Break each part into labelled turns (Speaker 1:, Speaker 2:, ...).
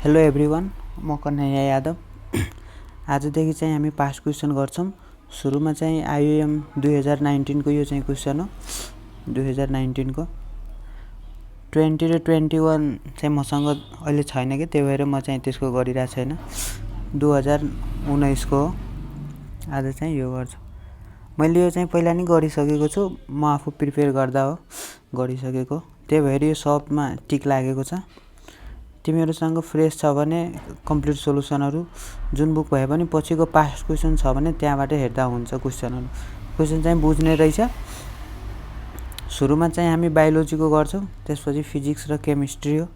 Speaker 1: Hello everyone, म कन्हैया यादव। आजदेखि चाहिँ हामी पास्ट क्वेसन गर्छौं। सुरुमा चाहिँ आइयुएम 2019 को यो चाहिँ क्वेसन हो। 2019 को 20 र 21 चाहिँ मसँग अहिले छैन के, त्यही भएर म चाहिँ त्यसको गरिरा छैन। 2019 को आज चाहिँ यो गर्छु। मैले यो चाहिँ पहिला नि गरिसकेको छु, म आफू प्रिपेयर गर्दा हो गरिसकेको, त्यही भएर यो सबमा टिक लागेको छ। तिमीहरुसँग फ्रेश छ भने कम्प्लिट सोलुसनहरु जुन बुक भए पनि पछिको पास्ट क्वेसन छ भने त्यहाँबाट हेर्दा हुन्छ। क्वेसन चाहिँ बुझ्ने रहेछ। सुरुमा चाहिँ हामी बायोलोजीको गर्छौं, त्यसपछि फिजिक्स र केमिस्ट्री हो।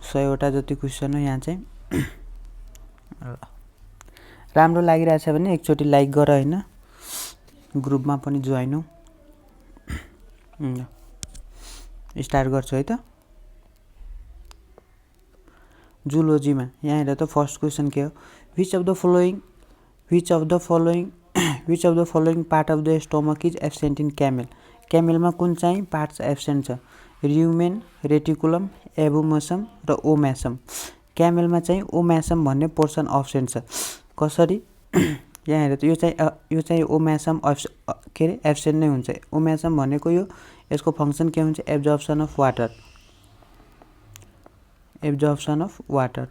Speaker 1: 100 वटा जति क्वेसन हो यहाँ चाहिँ। राम्रो लागिरहेछ भने एकचोटी लाइक गर हैन, ग्रुपमा पनि जोइन हो। स्टार्ट गर्छु है त। जूलोजीमा यहाँ हेर त फर्स्ट क्वेसन के हो, which of the following part of the stomach is absent in camel? क्यामेलमा कुन चाहिँ पार्ट्स एब्सेन्ट छ? र्युमेन, रेटिकुलम, एबोमेसम र ओमेसम। क्यामेलमा चाहिँ ओमेसम भन्ने पोर्सन एब्सेन्ट छ। कसरी? यहाँ हेर त यो चाहिँ ओमेसम के रे एब्सेन्ट नै हुन्छ। ओमेसम भनेको यो यसको फंक्सन के हुन्छ? Absorption of water.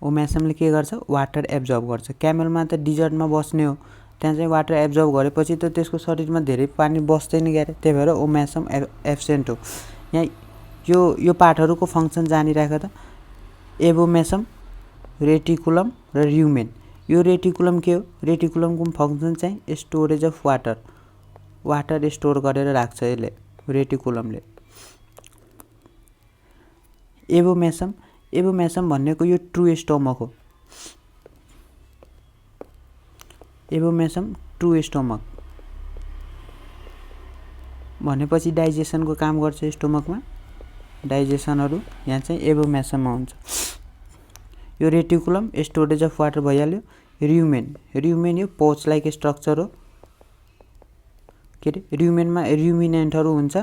Speaker 1: ओमेसमले के गर्छ? वाटर एब्जर्ब गर्छ। क्यामेलमा त डिजर्टमा बस्ने हो, त्यहाँ चाहिँ वाटर एब्जर्ब गरेपछि त त्यसको शरीरमा धेरै पानी बस्दैन ग्यारे, त्यही भएर ओमेसम एब्सेन्ट हो। यहाँ यो पार्टहरुको फंक्सन जानिराख त। एबोमेसम, रेटिकुलम र र्युमेन। यो रेटिकुलम के हो? रेटिकुलमको फंक्सन चाहिँ स्टोरेज अफ वाटर स्टोर गरेर राख्छ यसले, रेटिकुलमले। एबोमेसम भनेको यो ट्रू स्टोमक हो। एबोमेसम ट्रू स्टोमक भनेपछि डाइजेसनको काम गर्छ स्टोमकमा, डाइजेसनहरु यहाँ चाहिँ एबोमेसममा हुन्छ। यो रेटिकुलम स्टोरेज अफ वाटर भइहाल्यो। र्युमेन यो पोच लाइक स्ट्रक्चर हो। के रे र्युमेनमा र्युमिनेन्टहरु हुन्छ।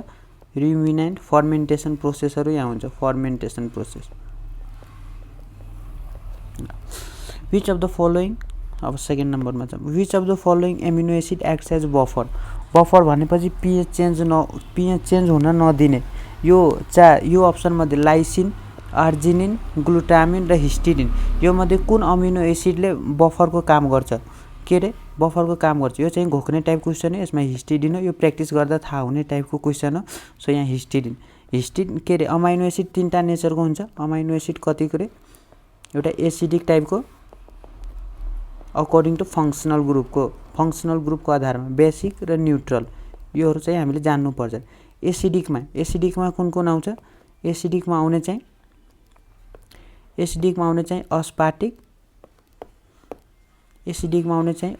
Speaker 1: र्युमिनेन्ट फर्मेन्टेसन प्रोसेसहरु यहाँ हुन्छ, fermentation process. Which of the following, अब सेकेन्ड नम्बरमा छ, which of the following amino acid acts as buffer भनेपछि pH चेन्ज हुन नदिने। यो अप्सन मध्ये लाइसिन, अर्जिनिन, ग्लुटामिन र हिस्टिडिन, यो मध्ये कुन अमिनो एसिडले बफरको काम गर्छ? के रे बफरको काम गर्छ? यो चाहिँ घोक्ने टाइप क्वेसन हो, यसमा हिस्टिडिन हो। यो प्र्याक्टिस गर्दा थाहा हुने टाइपको क्वेसन हो। सो यहाँ हिस्टिडिन के रे अमाइनो एसिड तीनटा नेचरको हुन्छ। अमाइनो एसिड कतिको रे? एउटा एसिडिक टाइपको अकर्डिङ टु फंक्सनल ग्रुपको आधारमा बेसिक र न्यूट्रल, योहरु चाहिँ हामीले जान्नु पर्छ। एसिडिकमा कुन आउँछ? एसिडिकमा आउने चाहिँ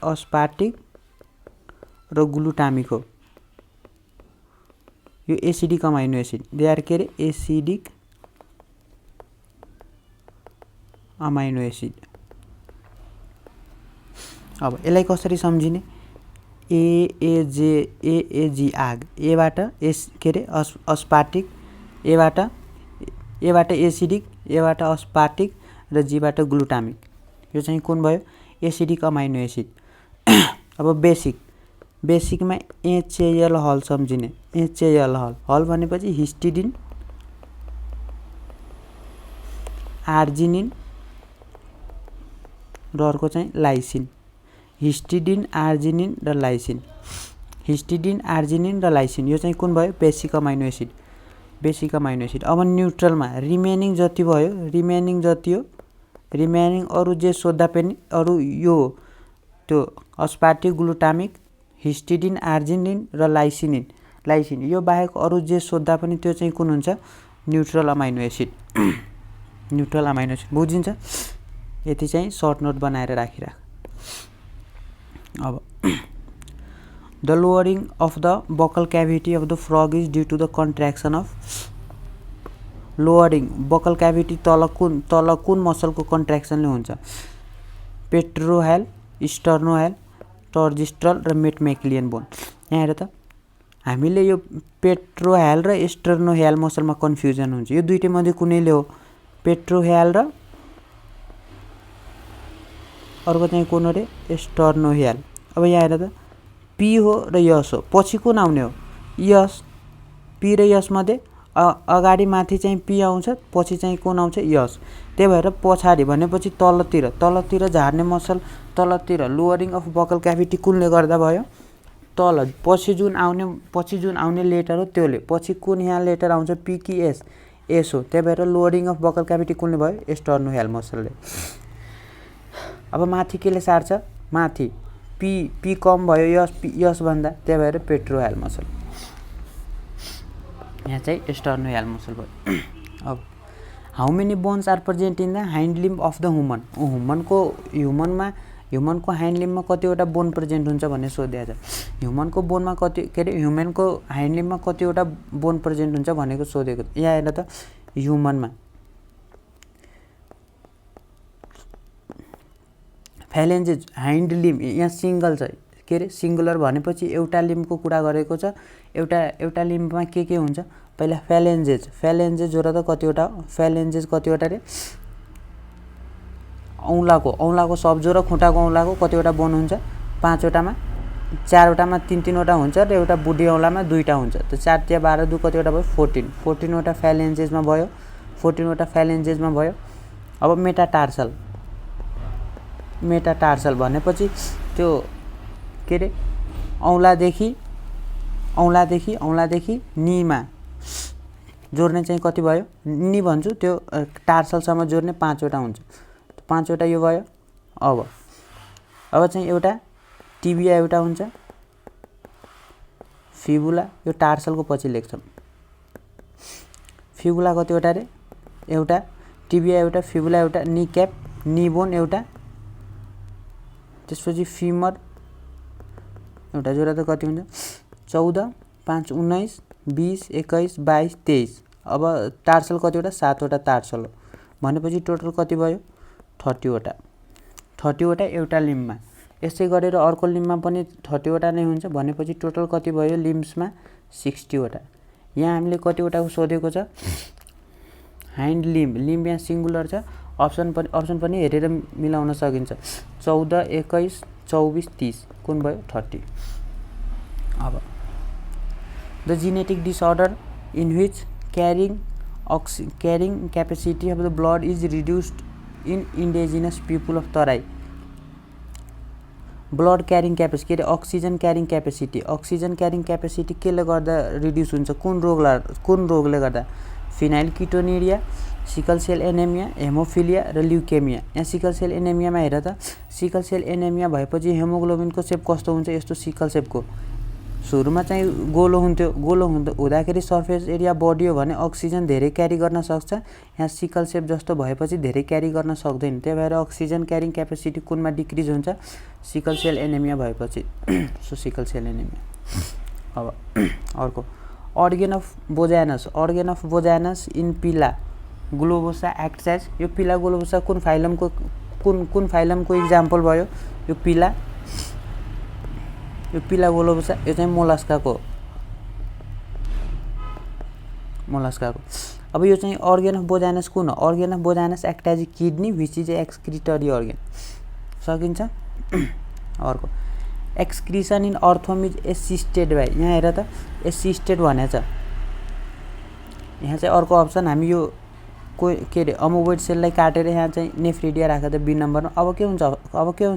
Speaker 1: अस्पार्टिक र ग्लुटामिक हो। यो acidic amino acid, they are के रे एसिडिक अमाइनो एसिड। अब यसलाई कसरी सम्झिने? एएजी आग, एबाट के रे अस्पार्टिक, एबाट एसिडिक, एबाट अस्पार्टिक र जीबाट ग्लुटामिक। यो चाहिँ कुन भयो? Acidic amino acid. अब बेसिकमा एचएल हल सम्झिने। एचएल हल भनेपछि हिस्टिडिन, आर्जिनिन र अर्को चाहिँ लाइसिन। हिस्टिडिन, आर्जिनिन र लाइसिन, यो चाहिँ कुन भयो? Basic amino acid. अब न्यूट्रलमा रिमेनिङ जति भयो, रिमेनिङ अरु जे सोध्दा पनि अरु यो त्यो अस्पार्टिक, ग्लुटामिक, हिस्टिडिन, आर्जिनिन र लाइसिन, यो बाहेक अरु जे सोध्दा पनि त्यो चाहिँ कुन हुन्छ? Neutral amino acid. बुझिन्छ? यति चाहिँ सर्ट नोट बनाएर राखिराख। अब the lowering of the buccal cavity of the frog is due to the contraction of. Lowering buccal cavity तल कुन मसलको कन्ट्र्याक्सनले हुन्छ? पेट्रोहेल, स्टर्नोहेल, टर्जिस्ट्रल र मेटमेक्लियन बोन। यहाँ हेर त हामीले यो पेट्रोह्याल र स्टर्नोह्याल मसलमा कन्फ्युजन हुन्छ। यो दुईटै मध्ये कुनैले हो, पेट्रोह्याल र अर्को चाहिँ कुन हो रे, स्टर्नोह्याल। अब यहाँ हेर त, पी हो र यस हो, पछि कुन आउने हो, यस। पी र यस मध्ये अगाडि माथि चाहिँ पी आउँछ, पछि चाहिँ कुन आउँछ, यस। त्यही भएर पछाडि भनेपछि तलतिर झार्ने मसल, तलतिर लोअरिङ अफ बकल क्याभिटी कुनले गर्दा भयो, तल। पछि जुन आउने लेटर हो त्यसले, पछि कुन यहाँ लेटर आउँछ, पी कि एस, एस हो। त्यही भएर लोअरिङ अफ बकल क्याभिटी कुनले भयो, स्टर्नोह्याल मसलले। अब माथि केले सार्छ, माथि पी कम भयो यस भन्दा, त्यही भएर पेट्रोह्याल मसल। यहाँ चाहिँ स्टर्नोह्याल मसल भयो। अब how many bones are present in the hind limb of the ह्युमनको हाइन्ड लिम्बमा कतिवटा बोन प्रेजेन्ट हुन्छ भन्ने सोधेको छ। ह्युमनको बोनमा कति, के अरे ह्युमनको हाइन्ड लिम्बमा कतिवटा बोन प्रेजेन्ट हुन्छ भनेको सोधेको। यहाँ हेर त, ह्युमनमा फ्यालेन्जेज हाइन्ड लिम्ब यहाँ सिङ्गल छ, के अरे सिङ्गुलर भनेपछि एउटा लिम्बको कुरा गरेको छ। एउटा लिम्बमा के हुन्छ, पहिला फ्यालेन्जेज जोडा त कतिवटा, फ्यालेन्जेज कतिवटा रे, औँलाको सब जोड र खुट्टाको औँलाको कतिवटा बोन हुन्छ, 5वटामा, 4वटामा 3-3वटा हुन्छ र एउटा बुढी औँलामा 2टा हुन्छ। त 4 × 12 2 कतिवटा भयो, 14वटा फ्यालेन्जेजमा भयो, 14वटा फ्यालेन्जेजमा भयो। अब मेटाटार्सल भनेपछि त्यो के अरे औँलादेखि नीमा जोड्ने चाहिँ कति भयो, नी भन्छु, त्यो टार्सलसम्म जोड्ने 5वटा हुन्छ, 5वटा यो भयो। अब चाहिँ एउटा टिबिया एउटा हुन्छ, फिबुला, यो टार्सलको पछि लेख्छौँ। फिबुला कतिवटा रे, एउटा, टिबिया एउटा, फिबुला एउटा, नी क्याप, नी बोन एउटा, त्यसपछि फिमर एउटा जोडा त कति हुन्छ, 14, 5, 19, 20, 21, 22, 23। अब टार्सल कतिवटा, 7वटा टार्सल हो भनेपछि टोटल कति भयो, 30वटा एउटा लिम्बमा। यसै गरेर अर्को लिम्बमा पनि 30वटा नै हुन्छ भनेपछि टोटल कति भयो लिम्ब्समा, 60वटा। यहाँ हामीले कतिवटाको सोधेको छ, हाइन्ड लिम्ब यहाँ सिङ्गुलर छ, अप्सन पनि हेरेर मिलाउन सकिन्छ। 14, 21, 24, 30 कुन भयो, 30। अब the genetic disorder in which carrying capacity of the blood is reduced in indigenous people of Terai. Blood carrying capacity, के अरे अक्सिजन क्यारिङ क्यापेसिटी केले गर्दा रिड्युस हुन्छ, कुन रोगले गर्दा, phenylketonuria, sickle cell anaemia, haemophilia र ल्युकेमिया। यहाँ सिकल सेल एनेमियामा हेर त, सिकल सेल एनेमिया भएपछि हेमोग्लोबिनको सेप कस्तो हुन्छ, यस्तो सिकल सेपको। सुरुमा चाहिँ गोलो हुँदाखेरि सर्फेस एरिया बढी हो भने अक्सिजन धेरै क्यारी गर्न सक्छ। यहाँ सिकल सेप जस्तो भएपछि धेरै क्यारी गर्न सक्दैन, त्यही भएर अक्सिजन क्यारिङ क्यापेसिटी कुनमा डिक्रिज हुन्छ, सिकल सेल एनेमिया भएपछि। So sickle cell anemia. अब अर्को organ of Bojanus in Pila globosa acts as, यो पिला ग्लोबोसा कुन फाइलमको इक्जाम्पल भयो, यो पिला ग्लोबोसा, यो चाहिँ मोलस्काको। अब यो चाहिँ अर्गेन अफ बोजानस कुन हो, organ of Bojanus act as kidney which is excretory organ. सकिन्छ। अर्को excretion in earthworm is assisted by, यहाँ हेर त एसिस्टेड भनेको छ। यहाँ चाहिँ अर्को अप्सन, हामी यो के अरे अमोबोइड सेललाई काटेर यहाँ चाहिँ नेफ्रिडिया राखेर त बी नम्बरमा। अब के हुन्छ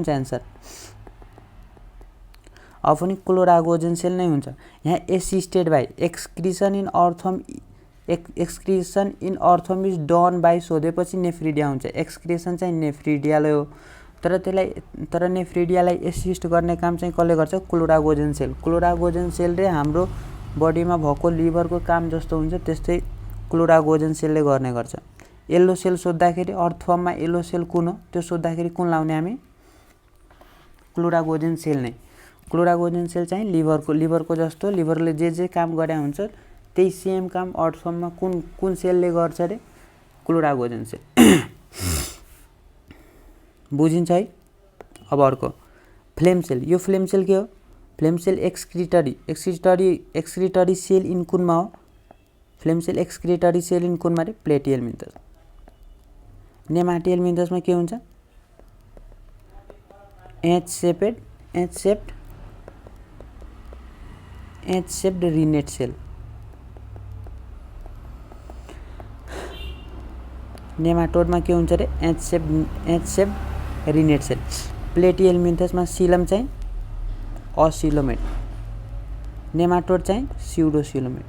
Speaker 1: एन्सर, अब पनि क्लोरागोजन सेल नै हुन्छ। यहाँ assisted by excretion in earthworm is done by सोधेपछि नेफ्रिडिया हुन्छ। एक्सक्रिसन चाहिँ नेफ्रिडियाले हो, तर नेफ्रिडियालाई एसिस्ट गर्ने काम चाहिँ कसले गर्छ, क्लोरागोजन सेलले हाम्रो बडीमा भएको लिभरको काम जस्तो हुन्छ त्यस्तै क्लोरागोजन सेलले गर्ने गर्छ। येल्लो सेल सोद्धाखेरि अर्थफर्ममा येल्लो सेल कुन हो त्यो सोद्धाखेरि कुन लाउने हामी, क्लोरागोजन सेल नै। क्लोरागोजन सेल चाहिँ लिभरको जस्तो, लिभरले जे काम गरे हुन्छ त्यही सेम काम अर्थफर्ममा कुन सेलले गर्छ रे, क्लोरागोजन सेल। बुझिन्छ है। अब अर्को फ्लेम सेल, यो फ्लेम सेल के हो, flame cell excretory cell in कुनमा हो flame cell excretory cell in कुनमा रे प्लेटी हेल्मिन्थस नेमाटी हेल्मिन्थसमा के हुन्छ एच सेप्ड रिनेट सेल नेमाटोडमा के हुन्छ रे एच सेप्ड रिनेट सेल प्लेटी हेल्मिन्थसमा सिलम चाहिँ असिलोमेट नेमाटोड चाहिँ स्यूडोसिलोमेट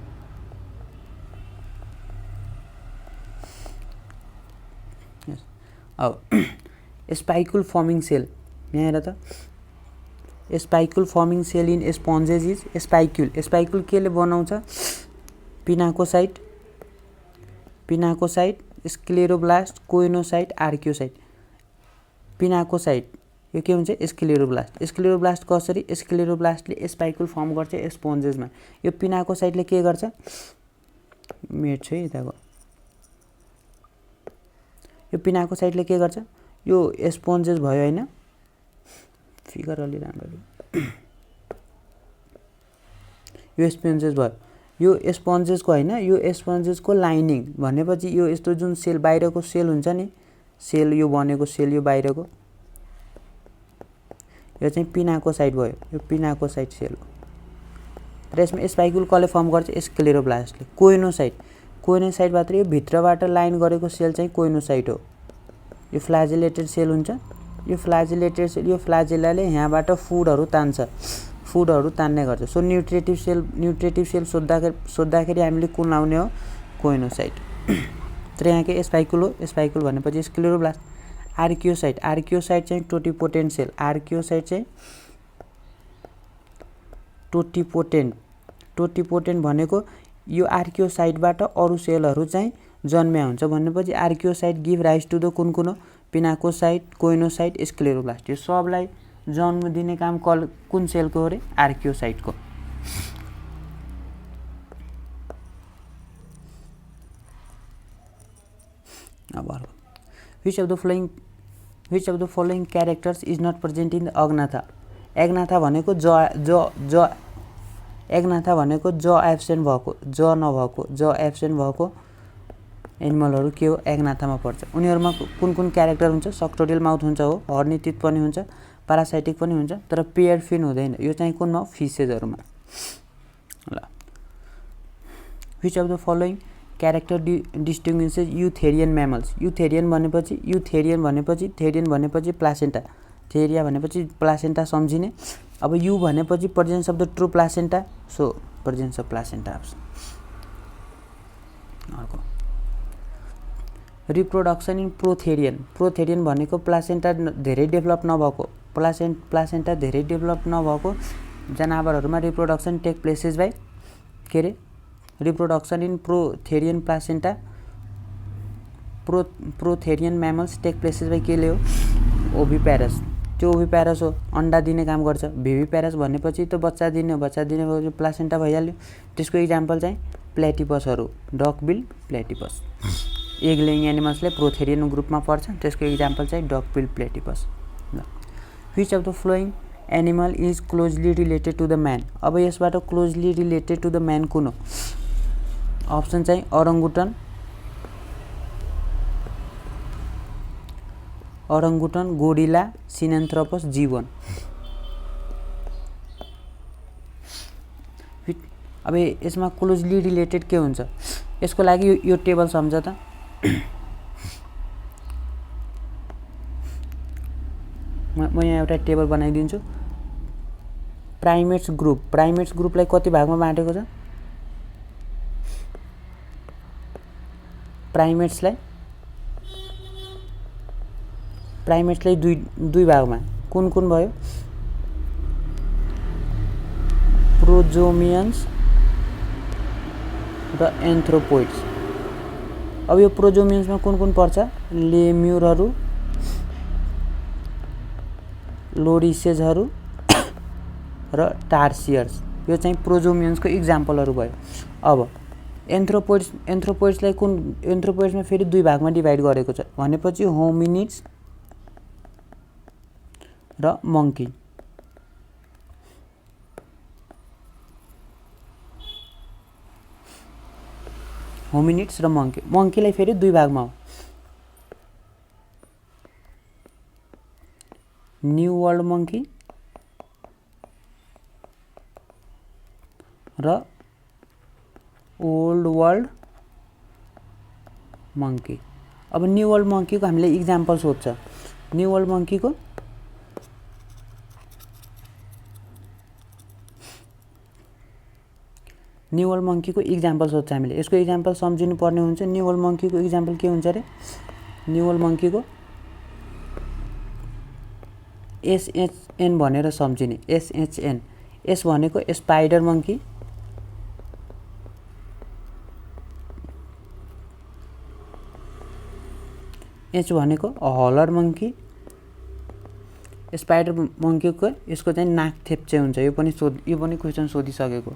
Speaker 1: अब स्पाइकुल फर्मिङ सेल यहाँ हेर त स्पाइकुल फर्मिङ सेल इन स्पन्जेस इज स्पाइकुल केले बनाउँछ पिनाकोसाइट स्क्लेरोब्लास्ट कोइनोसाइट आर्कियोसाइट पिनाकोसाइट यो के हुन्छ स्क्लेरोब्लास्ट कसरी स्क्लेरोब्लास्टले स्पाइकुल फर्म गर्छ स्पन्जेसमा यो पिनाकोसाइटले के गर्छ मेट्छ है यताको यो पिनाकोसाइटले के गर्छ यो स्पन्जेस भयो हैन फिगर अलि राम्ररी यो स्पन्जेस भयो यो स्पन्जेसको हैन यो स्पन्जेसको लाइनिङ भनेपछि यो यस्तो जुन सेल बाहिरको सेल हुन्छ नि सेल यो बनेको सेल यो बाहिरको यो चाहिँ पिनाकोसाइट भयो यो पिनाकोसाइट सेल हो र यसमा स्पाइकुल कसले फर्म गर्छ स्क्लेरोब्लास्टले कोइनोसाइटबाट यो भित्रबाट लाइन गरेको सेल चाहिँ कोइनोसाइट हो यो फ्ल्याजेलेटेड सेल हुन्छ यो फ्ल्याजेलेटेड सेल यो फ्ल्याजेलाले यहाँबाट फुडहरु तान्ने गर्छ सो न्युट्रिटिभ सेल सोध्दाखेरि हामीले कुन लाउने हो कोइनोसाइट तर यहाँ के स्पाइकुल भनेपछि स्क्लेरोब्लास्ट आर्कियोसाइट चाहिँ टोटिपोटेन्ट सेल टोटिपोटेन्ट भनेको यो आर्कियोसाइटबाट अरु सेलहरु चाहिँ जन्म्या हुन्छ भनेपछि archaeocyte give rise to the कुन हो पिनाकोसाइट कोइनोसाइट स्क्लेरोब्लास्ट यो सबलाई जन्म दिने काम कुन सेलको हो रे आर्कियोसाइटको अब which of the following characters is not present in the agnatha भनेको ज एब्सेन्ट भएको एनिमलहरु के हो एग्नाथामा पर्छ उनीहरुमा कुन क्यारेक्टर हुन्छ सक्टोरियल माउथ हुन्छ हो हर्निटिथ पनि हुन्छ प्यारासाइटिक पनि हुन्छ तर पेयर फिन हुँदैन यो चाहिँ कुनमा फिसेजहरुमा ल which of the following character distinguishes eutherian mammals eutherian भनेपछि प्लासेन्टा थेरिया भनेपछि प्लासेन्टा सम्झिने अब यु भनेपछि presence of the true placenta so presence of placenta अर्को रिप्रोडक्सन इन प्रोथेरियन भनेको प्लासेन्टा धेरै डेभलप नभएको प्लासेन्टा धेरै डेभलप नभएको जनावरहरुमा रिप्रोडक्सन टेक प्लेसेस बाइ के रे reproduction in prototherian placenta prototherian mammals take places by केले हो ओभिप्यारस त्यो ओभिप्यारस हो अंडा दिने काम गर्छ भिभिप्यारस भनेपछि त बच्चा दिने प्लासेन्टा भइहाल्यो त्यसको एक्जाम्पल चाहिँ प्लेटिपसहरु डकबिल प्लेटिपस एग लेइङ एनिमल्सले प्रोथेरियन ग्रुपमा पर्छ त्यसको एक्जाम्पल चाहिँ duckbill platypus which of the following animal is closely related to the man अब यसबाट closely related to the man कुन हो अप्सन चाहिँ ओरंगुटन गोरिला सिनेन्थ्रोपस जीवन अब यसमा क्लोजली रिलेटेड के हुन्छ यसको लागि यो टेबल सम्झ त म यहाँ एउटा टेबल बनाइदिन्छु प्राइमेट्स ग्रुपलाई कति भागमा बाँडेको छ प्राइमेट्सलाई दुई भागमा कुन भयो प्रोजोमियन्स र एन्थ्रोपोइड्स अब यो प्रोजोमियन्समा कुन पर्छ लेम्युरहरु लोरिसेजहरु र टार्सियर्स यो चाहिँ प्रोजोमियन्सको एक्जाम्पलहरु भयो अब एन्थ्रोपोइड्समा फेरि दुई भागमा डिभाइड गरेको छ भनेपछि होमिनिड्स र मंकी होमिनिड्स र मङ्की। मङ्कीलाई फेरि दुई भागमा हो, न्यू वर्ल्ड मङ्की र ओल्ड वर्ल्ड मङ्की। अब न्यू वर्ल्ड मङ्कीको हामीले इक्जाम्पल सोध्छ। न्यू वर्ल्ड मङ्कीको न्यू वर्ल्ड मङ्कीको इक्जाम्पल सोध्छ हामीले। यसको इक्जाम्पल सम्झिनु पर्ने हुन्छ। न्यू वर्ल्ड मङ्कीको इक्जाम्पल के हुन्छ अरे? न्यू वर्ल्ड मङ्कीको SHN भनेर सम्झिने। SHN, एस भनेको स्पाइडर मङ्की, एच भनेको हलर मङ्की। स्पाइडर मङ्कीको यसको चाहिँ नाक थेप्चे हुन्छ। यो पनि क्वेसन सोधिसकेको।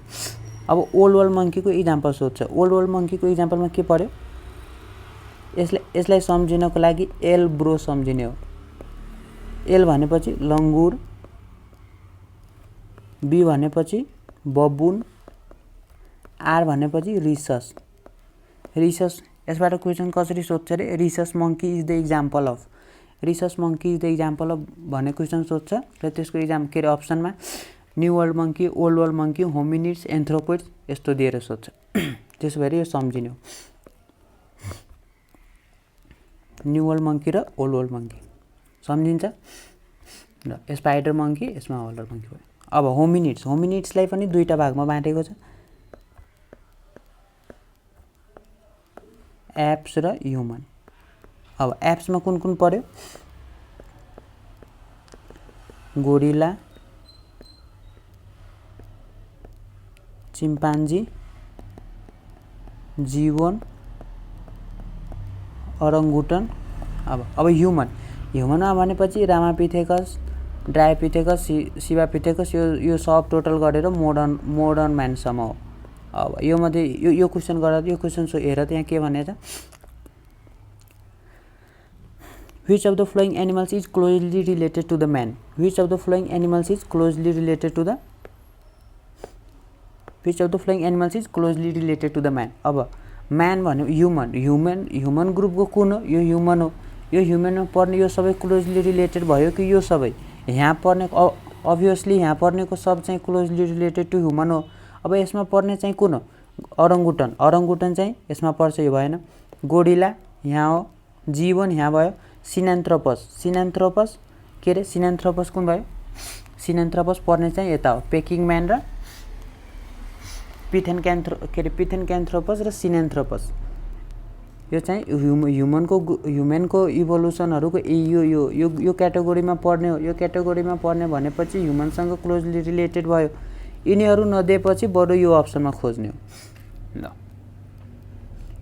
Speaker 1: अब ओल्ड वर्ल्ड मङ्कीको इक्जाम्पल सोध्छ। ओल्ड वर्ल्ड मङ्कीको इक्जाम्पलमा के पर्यो? यसलाई सम्झिनको लागि एल ब्रो सम्झिने हो। एल भनेपछि लङ्गुर, बी भनेपछि बबुन, आर भनेपछि रिसस। रिसस यसबाट क्वेसन कसरी सोध्छ अरे? Rhesus monkey is the example of, rhesus monkey is the example of भन्ने क्वेसन सोध्छ र त्यसको इक्जाम के अरे अप्सनमा new world monkey, old world monkey, hominids, anthropoids यस्तो दिएर सोध्छ। त्यसो भएर यो सम्झिने हो, न्यू वर्ल्ड मङ्की र ओल्ड वर्ल्ड मङ्की सम्झिन्छ र स्पाइडर मङ्की यसमा हलर मङ्की भयो। अब होमिनिड्स, होमिनिड्सलाई पनि दुईटा भागमा बाँडेको छ, एप्स र ह्युमन। अब एप्समा कुन कुन पर्यो? गोरिला, चिम्पान्जी, जीवन, ओराङ्गुटन। अब ह्युमन, ह्युमनमा भनेपछि रामापिथेकस, ड्रायोपिथेकस, सिभापिथेकस, यो सब टोटल गरेर मोडर्न म्यानसम्म हो। अब यो मध्ये यो क्वेसन गर्दा यो क्वेसन हेर त्यहाँ के भनेछ? Which of the following animals is closely related to the man? Which of the following animals is closely related to the Which of the following animals is closely related to the man? अब man भन्यो human ग्रुपको कुन हो? यो human हो। यो ह्युमनमा पर्ने यो सबै क्लोजली रिलेटेड भयो कि यो सबै? यहाँ पर्ने अभियसली यहाँ पर्नेको सब चाहिँ क्लोजली रिलेटेड टु ह्युमन हो। अब यसमा पर्ने चाहिँ कुन हो? ओराङ्गुटन, ओराङ्गुटन चाहिँ यसमा पर्छ, यो भएन। गोरिला यहाँ हो, जीवन यहाँ भयो। सिनान्थ्रोपस के अरे? सिनान्थ्रोपस कुन भयो? सिनान्थ्रोपस पर्ने चाहिँ यता हो, पेकिङ म्यान र पिथेनक्यान्थ्रोपस र सिनान्थ्रोपस। यो चाहिँ ह्युमनको इभोल्युसनहरूको यो क्याटेगोरीमा पर्ने हो। यो क्याटेगोरीमा पर्ने भनेपछि ह्युमनसँग क्लोजली रिलेटेड भयो। यिनीहरू नदिएपछि बरु यो अप्सनमा खोज्ने हो। ल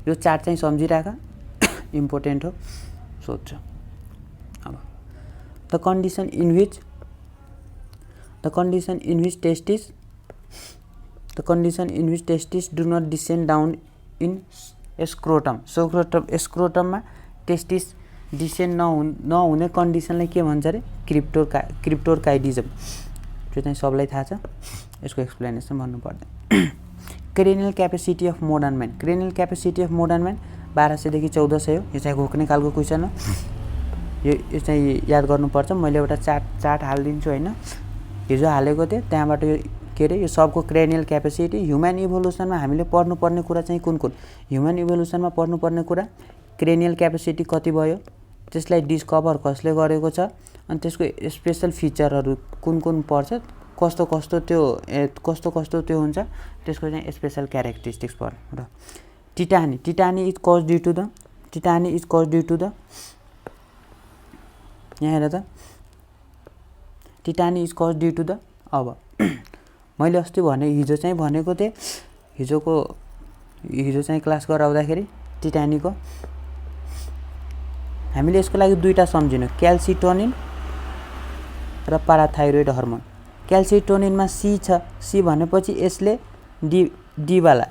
Speaker 1: यो चार्ट चाहिँ सम्झिराख, इम्पोर्टेन्ट हो, सोध्छ। अब the condition in which testis do not descend down in scrotum. स्क्रोटममा टेस्टिस डिसेन्ड नहुने कन्डिसनलाई के भन्छ अरे? क्रिप्टोरकाइडिजम। त्यो चाहिँ सबलाई थाहा छ, यसको एक्सप्लेनेसन भन्नु पर्दैन। Cranial capacity of modern man, cranial capacity of modern man 1200 देखि 1400 हो। यो चाहिँ घोक्ने खालको क्वेसन हो, यो चाहिँ याद गर्नुपर्छ। मैले एउटा चार्ट हालिदिन्छु होइन, हिजो हालेको थिएँ, त्यहाँबाट यो के अरे यो सबको क्रेनियल क्यापेसिटी। ह्युमन इभोल्युसनमा हामीले पढ्नुपर्ने कुरा चाहिँ कुन? ह्युमन इभोल्युसनमा पढ्नुपर्ने कुरा क्रेनियल क्यापेसिटी कति भयो, त्यसलाई डिस्कभर कसले गरेको छ, अनि त्यसको स्पेसल फिचरहरू कुन पर्छ, कस्तो कस्तो त्यो हुन्छ, त्यसको चाहिँ स्पेसल क्यारेक्टरिस्टिक्स पर्छ। र tetany is caused due to the यहाँ हेर त, tetany is caused due to the. अब मैले अस्ति हिजो चाहिँ भनेको थिएँ, हिजो चाहिँ क्लास गराउँदाखेरि टिटानीको हामीले यसको लागि दुईटा सम्झिनु, क्याल्सिटोनिन र पाराथाइरोइड हर्मोन। क्याल्सिटोनिनमा सी छ, सी भनेपछि यसले डीवाला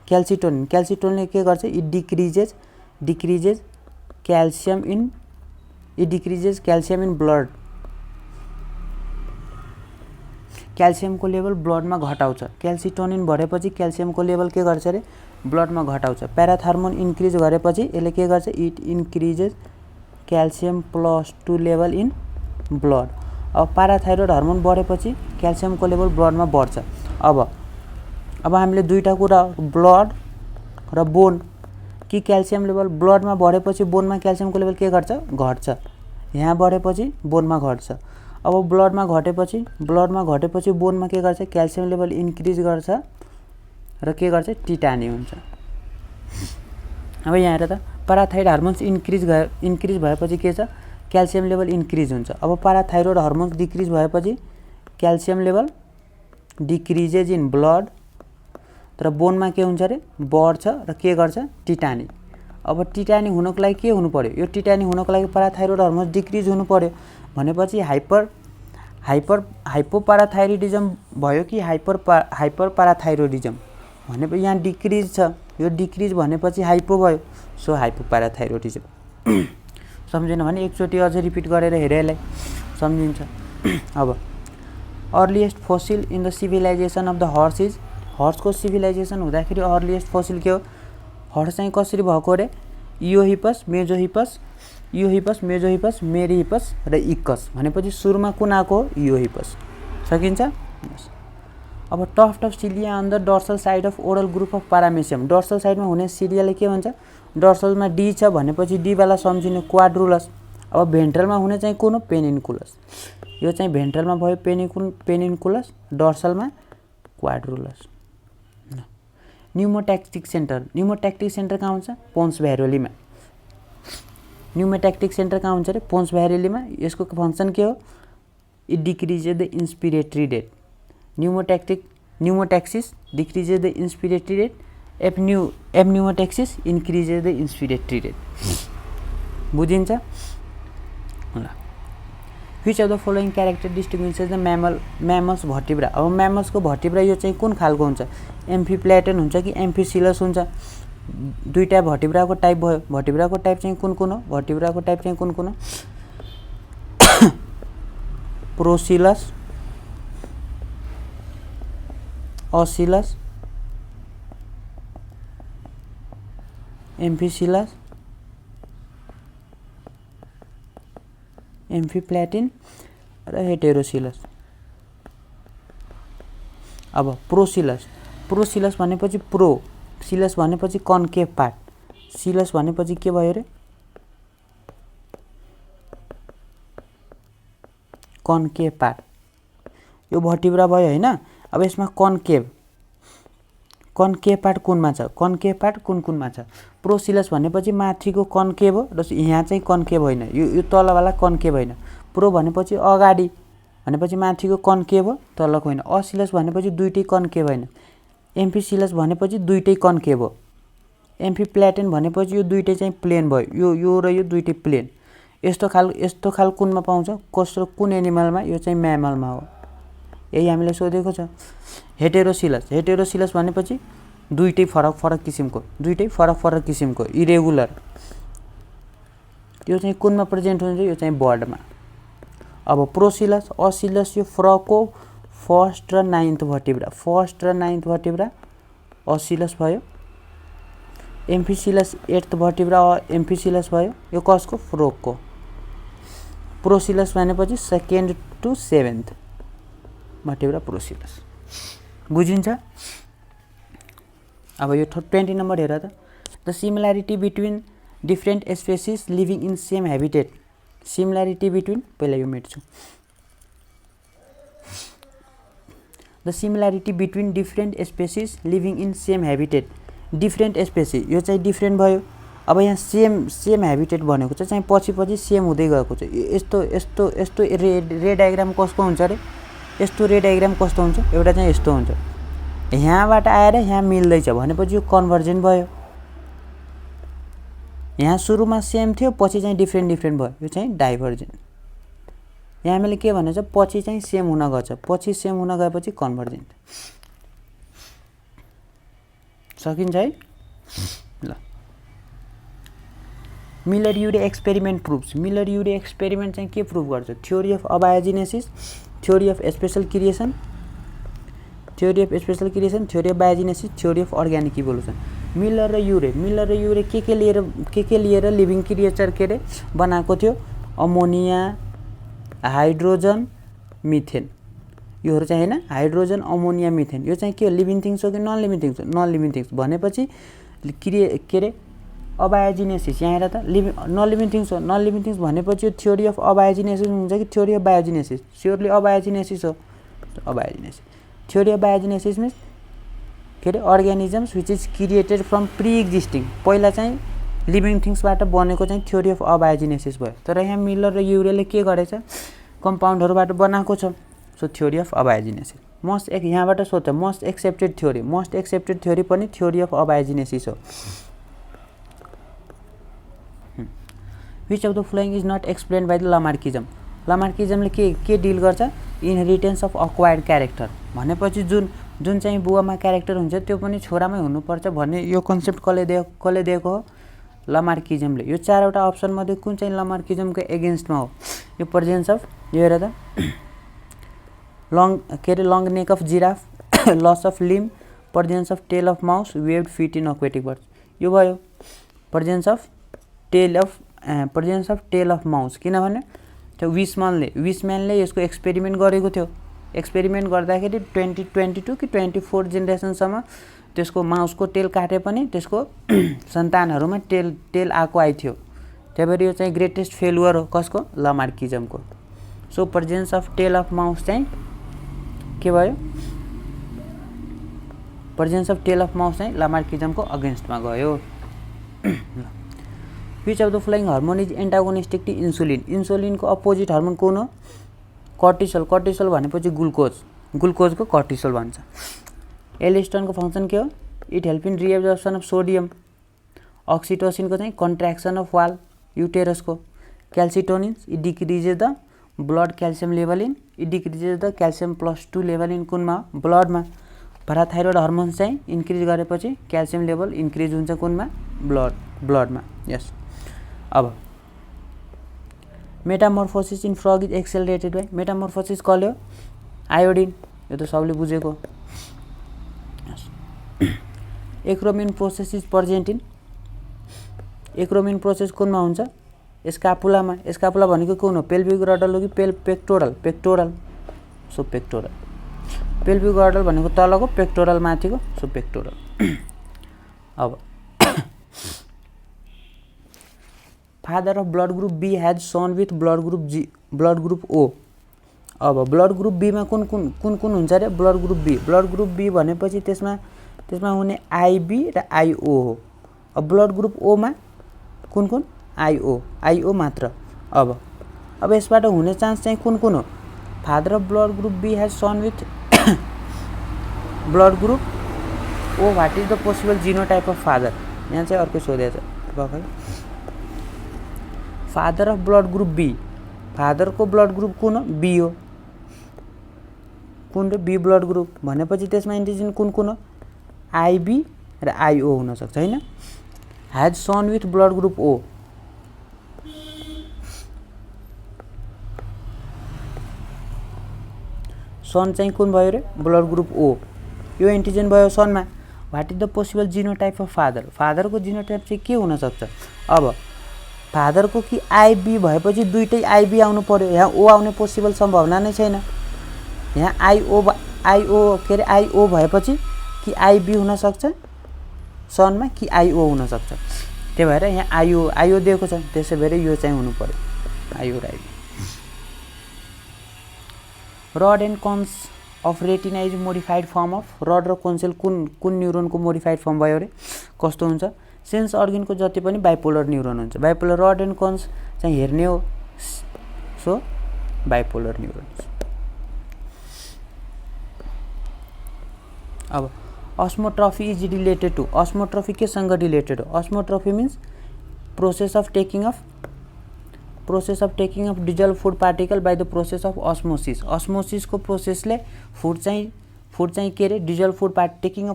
Speaker 1: क्याल्सिटोनिनले के गर्छ? It decreases calcium in blood. क्याल्सियमको लेभल ब्लडमा घटाउँछ। क्याल्सिटोनिन बढेपछि क्याल्सियमको लेभल के गर्छ अरे? ब्लडमा घटाउँछ। प्याराथर्मोन इन्क्रिज गरेपछि यसले के गर्छ, it increases calcium +2 level in blood. अब पाराथाइरोइड हर्मोन बढेपछि क्याल्सियमको लेभल ब्लडमा बढ्छ। अब हामीले दुईटा कुरा, ब्लड र बोन, कि क्याल्सियम लेभल ब्लडमा बढेपछि बोनमा क्याल्सियमको लेभल के गर्छ, घट्छ। यहाँ बढेपछि बोनमा घट्छ। अब ब्लडमा घटेपछि बोनमा के गर्छ, क्याल्सियम लेभल इन्क्रिज गर्छ र के गर्छ, टिटानी हुन्छ। अब यहाँ हेर त, पाराथाइरोइड हार्मोन्स इन्क्रिज भएपछि के छ, क्याल्सियम लेभल इन्क्रिज हुन्छ। अब पाराथाइरोइड हार्मोन्स डिक्रिज भएपछि calcium level decreases in blood, तर बोनमा के हुन्छ अरे, बढ्छ र के गर्छ, टिटानी। अब टिटानी हुनको लागि के हुनु पर्यो, यो टिटानी हुनको लागि पाराथाइरोइड हार्मोन्स डिक्रिज हुनु पर्यो भनेपछि हाइपोपाराथाइरोइडिजम भयो कि हाइपर पाराथाइरोइडिजम भनेपछि यहाँ डिक्रिज छ, यो डिक्रिज भनेपछि हाइपो भयो, सो हाइपोपाराथाइरोइडिजम। सम्झेन भने एकचोटि अझै रिपिट गरेर हेरे यसलाई सम्झिन्छ। अब earliest fossil in the civilisation of the horse is, हर्सको सिभिलाइजेसन हुँदाखेरि अर्लिएस्ट फोसिल के हो, हर्स चाहिँ कसरी भएको अरे, इयोहिपस, मेजोहिपस, मेरिहिपस र इक्कस भनेपछि सुरुमा कुन आएको हो, इयोहिपस। सकिन्छ। अब tuft of cilia on the dorsal side of oral group of paramecium, dorsal साइडमा हुने सिलियाले के भन्छ, डर्सलमा डी छ भनेपछि डी वाला सम्झिने क्वाड्रुलस। अब भेन्ट्रलमा हुने चाहिँ कुन हो, पेनिन्कुलस। यो चाहिँ भेन्ट्रलमा भयो पेनिन्कुलस, डर्सलमा क्वाड्रुलस। न्युमोट्याक्टिक सेन्टर कहाँ हुन्छ, पोन्स भ्यारोलीमा। न्युमोट्याक्टिक सेन्टर कहाँ हुन्छ अरे, पोन्स भ्यारोलीमा। यसको फङ्सन के हो, it decreases the inspiratory rate. Pneumotaxis decreases the inspiratory rate, apneumotaxis increases the inspiratory rate. बुझिन्छ ल। Which of the following character distinguishes the mammals vertebra. अब म्यामल्सको भर्टिब्रा यो चाहिँ कुन खालको हुन्छ, एम्फिप्ल्याटन हुन्छ कि एम्फिसिलस हुन्छ। दुईटा भर्टिब्राको टाइप भयो। भर्टिब्राको टाइप चाहिँ कुन कुन हो, भर्टिब्राको टाइप चाहिँ कुन कुन हो, प्रोसिलस, ओसिलस, एम्फिसिलस, एम्फिप्ल्याटिन र हेटेरोसिलस। अब प्रोसिलस भनेपछि सिलस भनेपछि कन्केभ पार्ट, सिलस भनेपछि के भयो रे, कन्केभ पार्ट। यो भर्टिब्रा भयो हैन। अब यसमा कन्केभ पार्ट कुनमा छ, कन्केभ पार्ट कुनमा छ। प्रोसिलस भनेपछि माथिको कन्केभ हो र यहाँ चाहिँ कन्केभ होइन, यो तलवाला कन्केभ होइन। प्रो भनेपछि अगाडि भनेपछि माथिको कन्केभ हो, तलको होइन। असिलस भनेपछि दुईटै कन्केभ होइन। एम्फिसिलस भनेपछि दुईटै कन्केभ हो। एम्फिप्ल्याटिन भनेपछि यो दुईटै चाहिँ प्लेन भयो, यो र यो दुईटै प्लेन। यस्तो खाल कुनमा पाउँछ, कुन एनिमलमा, यो चाहिँ म्यामलमा हो। यही हामीले सोधेको छ। हेटेरोसिलस भनेपछि दुईटै फरक किसिमको, इरेगुलर। यो चाहिँ कुनमा प्रेजेन्ट हुन्छ, यो चाहिँ बर्डमा। अब प्रोसिलस, असिलस, यो फ्रकको फर्स्ट र नाइन्थ भर्टिब्रा असिलस भयो। एम्फिसिलस 8th भर्टिब्रा एम्फिसिलस भयो। यो कसको, फ्रोकको। प्रोसिलस भनेपछि 2nd to 7th भर्टिब्रा प्रोसिलस। बुझिन्छ। अब यो 20 नम्बर हेर त, the similarity between different species living in same habitat. Similarity between, पहिला यो मेट्छु। The similarity between different species living in same habitat. Different species यो चाहिँ डिफ्रेन्ट भयो। अब यहाँ सेम हेबिटेट भनेको चाहिँ पछि सेम हुँदै गएको छ। यस्तो रे डायग्राम कसको हुन्छ अरे, यस्तो रे डायग्राम कस्तो हुन्छ, एउटा चाहिँ यस्तो हुन्छ। यहाँबाट आएर यहाँ मिल्दैछ भनेपछि यो कन्भर्जेन्ट भयो। यहाँ सुरुमा सेम थियो, पछि चाहिँ डिफ्रेन्ट भयो, यो चाहिँ डाइभर्जेन्ट। यहाँ हामीले के भनेछ, पछि चाहिँ सेम हुन गएछ, पछि सेम हुन गएपछि कन्भर्जेन्ट। सकिन्छ है ल। Miller Urey experiment proves. Miller Urey experiment चाहिँ के प्रुभ गर्छ, theory of abiogenesis, theory of special creation, theory of biogenesis, theory of organic evolution. Miller र युरे के लिएर लिभिङ क्रिएचर के रे बनाएको थियो, अमोनिया, हाइड्रोजन, मिथेन, योहरू चाहिँ हैन, हाइड्रोजन, अमोनिया, मिथेन, यो चाहिँ के हो, लिभिङ थिङ्स हो कि नन लिभिङ थिङ्स हो, नन लिभिङ थिङ्स भनेपछि के रे अबायोजेनेसिस, यहाँ हेर त नन लिभिङ थिङ्स हो, नन लिभिङ थिङ्स भनेपछि यो थ्योरी अफ अबायोजेनेसिस हुन्छ कि theory of biogenesis, surely abiogenesis हो, abiogenesis, theory of biogenesis means के रे organisms which is created from pre existing, पहिला चाहिँ लिभिङ थिङ्सबाट बनेको चाहिँ थ्योरी अफ अबायोजेनेसिस भयो। तर यहाँ मिलर र युरेले के गरेछ, कम्पाउन्डहरूबाट बनाएको छ, सो थ्योरी अफ अबायोजेनेसिस। यहाँबाट सोध्छ मोस्ट एक्सेप्टेड थ्योरी पनि थ्योरी अफ अबायोजेनेसिस हो। Which of the following is not explain by the Lamarckism, लामार्किजमले के डिल गर्छ, इनहेरिटेन्स अफ अक्वायर्ड क्यारेक्टर भनेपछि जुन चाहिँ बुवामा क्यारेक्टर हुन्छ त्यो पनि छोरामै हुनुपर्छ भन्ने यो कन्सेप्ट कसले दिएको हो, लामार्किजमले। यो चारवटा अप्सन मध्ये कुन चाहिँ लामार्किजमको एगेन्स्टमा हो, यो प्रेजेन्स अफ, यो हेर त long neck of giraffe, loss of limb, presence of tail of mouse, webbed feet in aquatic birds, यो भयो presence of tail of mouse, किनभने त्यो विसम्यानले यसको एक्सपेरिमेन्ट गरेको थियो, एक्सपेरिमेन्ट गर्दाखेरि 2022 कि 24 जेनेरेसनसम्म त्यसको माउसको टेल काटे पनि त्यसको सन्तानहरूमा टेल आइथ्यो, त्यही भएर यो चाहिँ ग्रेटेस्ट फेलुअर हो कसको, लामार्किजमको। So presence of tail of mouse चाहिँ के भयो, presence of tail of mouse चाहिँ लामार्किजमको अगेन्स्टमा गयो। Which of the following hormone is antagonistic to insulin, इन्सुलिनको अपोजिट हर्मोन कुन हो, कर्टिसोल भनेपछि ग्लुकोजको कर्टिसोल भन्छ। एलिस्टोनको फङ्सन के हो, it help in reabsorption of sodium, अक्सिटोसिनको चाहिँ कन्ट्र्याक्सन अफ वाल युटेरसको, calcitonins it decreases the blood calcium level in, it decreases the calcium +2 level in कुनमा, ब्लडमा। पाराथाइरोइड हर्मोन चाहिँ इन्क्रिज गरेपछि क्याल्सियम लेभल इन्क्रिज हुन्छ कुनमा, ब्लडमा। यस, अब metamorphosis in frog is accelerated by, metamorphosis कसले हो, आयोडिन, यो त सबले बुझेको। Acromion process is present in, acromion process कुनमा हुन्छ, स्कापुलामा, स्कापुला भनेको कुन हो, पेल्भिक गर्डल हो कि pectoral, so pectoral, pelvic girdle भनेको तलको, पेक्टोरल माथिको, सो पेक्टोरल। अब father of blood group B has son with blood group O. अब ब्लड ग्रुप बीमा कुन हुन्छ रे, ब्लड ग्रुप बी भनेपछि त्यसमा हुने आइबी र आइओ हो। अब ब्लड ग्रुप ओमा कुन आइओ मात्र। अब यसबाट हुने चान्स चाहिँ कुन हो, father of blood group B has son with blood group O, what is the possible genotype of father, यहाँ चाहिँ अर्को सोधेको छ भर्खर। Father of blood group B, फादरको ब्लड ग्रुप कुन हो, बी हो, कुन बी ब्लड ग्रुप भनेपछि त्यसमा एन्टिजेन कुन हो, आइबी र आइओ हुनसक्छ होइन। Has son with blood group O, son चाहिँ कुन भयो रे, ब्लड ग्रुप ओ, यो एन्टिजेन भयो सनमा। What is the possible genotype of father, फादरको जीनोटाइप चाहिँ के हुनसक्छ। अब फादरको कि आइबी भएपछि दुईटै आइबी आउनु पर्यो, यहाँ ओ आउने पोसिबल सम्भावना नै छैन। यहाँ आइओ भएपछि कि आइबी हुनसक्छ सनमा कि आइओ हुनसक्छ, त्यही भएर यहाँ आइओ दिएको छ, त्यसै भएर यो चाहिँ हुनु पर्यो, आइओ र IB. Rod and cones of retina is modified form of, rod र कोन्सेल कुन न्युरोनको मोडिफाइड फर्म भयो रे, कस्तो हुन्छ, सेन्स अर्गनको जति पनि बाइपोलर न्युरोन हुन्छ, बाइपोलर रड एन्ड कोन्स चाहिँ हेर्ने हो, सो बाइपोलर न्युरोन्स। अब osmotrophy is related to, osmotrophy केसँग रिलेटेड हो, osmotrophy means process of taking of dissolve food particle by the process of osmosis, अस्मोसिसको प्रोसेसले फुड चाहिँ के अरे dissolve food taking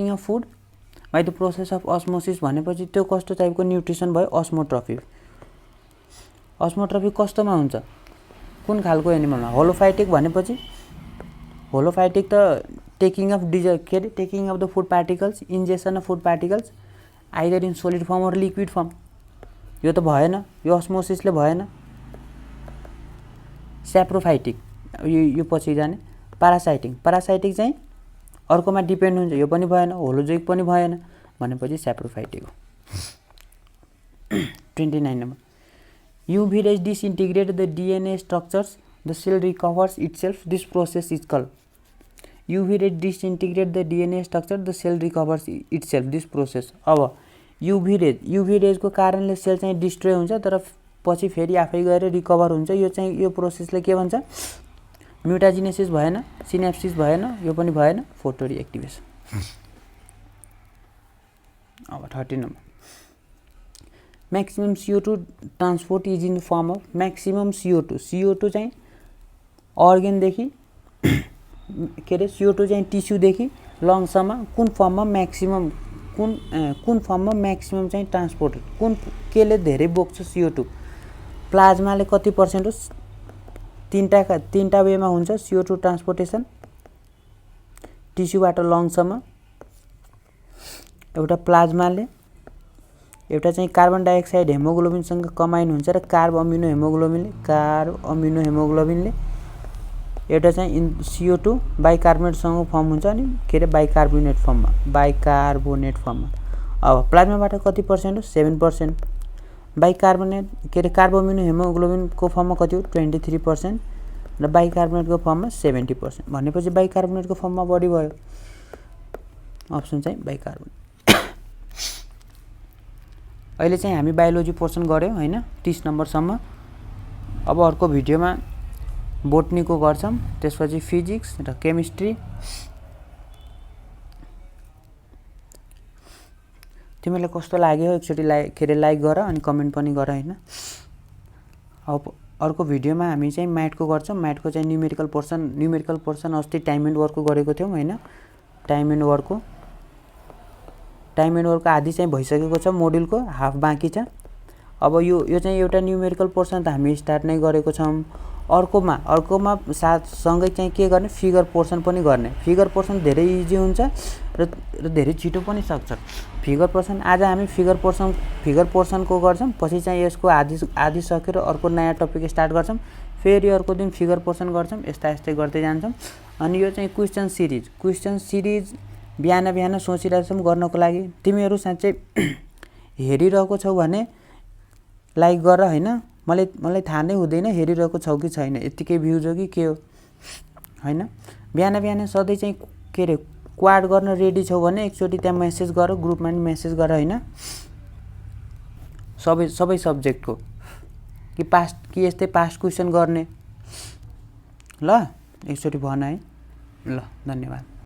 Speaker 1: of food by the process of osmosis भनेपछि त्यो कस्तो टाइपको न्युट्रिसन भयो, अस्मोट्रफी। अस्मोट्रफी कस्तोमा हुन्छ, कुन खालको एनिमलमा, होलोफाइटिक भनेपछि होलोफाइटिक त टेकिङ अफ के अरे taking of the food particles, ingestion of food particles either in solid form or liquid form. यो त भएन, यो अस्मोसिसले भएन। स्याप्रोफाइटिक यो पछि जाने। प्यारासाइटिक चाहिँ अर्कोमा डिपेन्ड हुन्छ, यो पनि भएन। होलोजोइक पनि भएन भनेपछि स्याप्रोफाइटिक हो। 29 number, UV rays disintegrate the DNA structures, the cell recovers itself, this process is called। UV rays disintegrate the DNA structure, the cell recovers itself, this process। अब UV rays को कारणले सेल चाहिँ destroy हुन्छ तर पछि फेरि आफै गएर रिकभर हुन्छ। यो चाहिँ यो प्रोसेसले के भन्छ? म्युटाजिनेसिस भएन, सिनेप्सिस भएन, यो पनि भएन, फोटो रिएक्टिभेसन। अब 30 number, maximum CO2 transport is in form of maximum CO2 चाहिँ अर्गेनदेखि के अरे CO2 चाहिँ टिस्युदेखि लङ्ससम्म कुन फर्ममा म्याक्सिमम कुन फर्ममा म्याक्सिमम चाहिँ ट्रान्सपोर्ट कुन केले धेरै बोक्छ CO2? प्लाज्माले कति पर्सेन्ट हो? तीनटा वेमा हुन्छ CO2 ट्रान्सपोर्टेसन टिस्युबाट लङ्ससम्म। एउटा प्लाज्माले, एउटा चाहिँ कार्बन डाइअक्साइड हेमोग्लोबिनसँग कम्बाइन हुन्छ र कार्ब अमिनो हेमोग्लोबिनले एउटा चाहिँ CO2 बाइकार्बोनेटसँग फर्म हुन्छ अनि के अरे बाइकार्बोनेट फर्ममा। अब प्लाज्माबाट कति पर्सेन्ट हो? 7%। बाइकार्बोनेट के अरे कार्ब अमिनो हेमोग्लोबिनको फर्ममा कति हो? 23% र बाइकार्बोनेटको फर्ममा 70%। भनेपछि बाइकार्बोनेटको फर्ममा बढी भयो। अप्सन चाहिँ बाइकार्बोनेट। अहिले चाहिँ हामी बायोलोजी पोर्सन गर्यौं हैन 30 नम्बरसम्म। अब अर्को भिडियोमा बोटनीको गर्छौं, त्यसपछि फिजिक्स र केमिस्ट्री। तिमीलाई कस्तो लाग्यो एकचोटी लाइक गर अनि कमेन्ट पनि गर हैन। अब अर्को भिडियोमा हामी चाहिँ म्याथको गर्छौं। म्याथको चाहिँ न्यूमेरिकल पोर्सन अस्ति टाइम एन्ड वर्कको गरेको थियौं हैन। टाइम एन्ड वर्कको आधी चाहिँ भइसकेको छ, मोड्युलको हाफ बाँकी छ। अब यो चाहिँ एउटा न्यूमेरिकल पोर्सन त हामी स्टार्ट नै गरेको छौं। अर्कोमा साथसँगै चाहिँ के गर्ने? फिगर पोर्सन पनि गर्ने। फिगर पोर्सन धेरै इजी हुन्छ र धेरै छिटो पनि सक्छ। फिगर पोर्सन आज हामी फिगर पोर्सनको गर्छौं, पछि चाहिँ यसको आधी सकेर अर्को नयाँ टपिक स्टार्ट गर्छौं, फेरि अर्को दिन फिगर पोर्सन गर्छौं, यस्तै गर्दै जान्छौं। अनि यो चाहिँ क्वेशन सिरिज बिहान सोचिरहेछौं गर्नको लागि। तिमीहरू साँच्चै हेरिरहेको छौ भने लाइक गर हैन। मलाई थाहा नै हुँदैन हेरिरहेको छौ कि छैन, यतिकै भ्युज हो कि के हो हैन। बिहान सधैँ चाहिँ के अरे क्वाड गर्न रेडी छौ भने एकचोटी त्यहाँ मेसेज गर, ग्रुपमा नि मेसेज गर हैन। सबै सब्जेक्टको कि यस्तै पास्ट क्वेशन गर्ने ल, एकचोटी भन है। ल, धन्यवाद।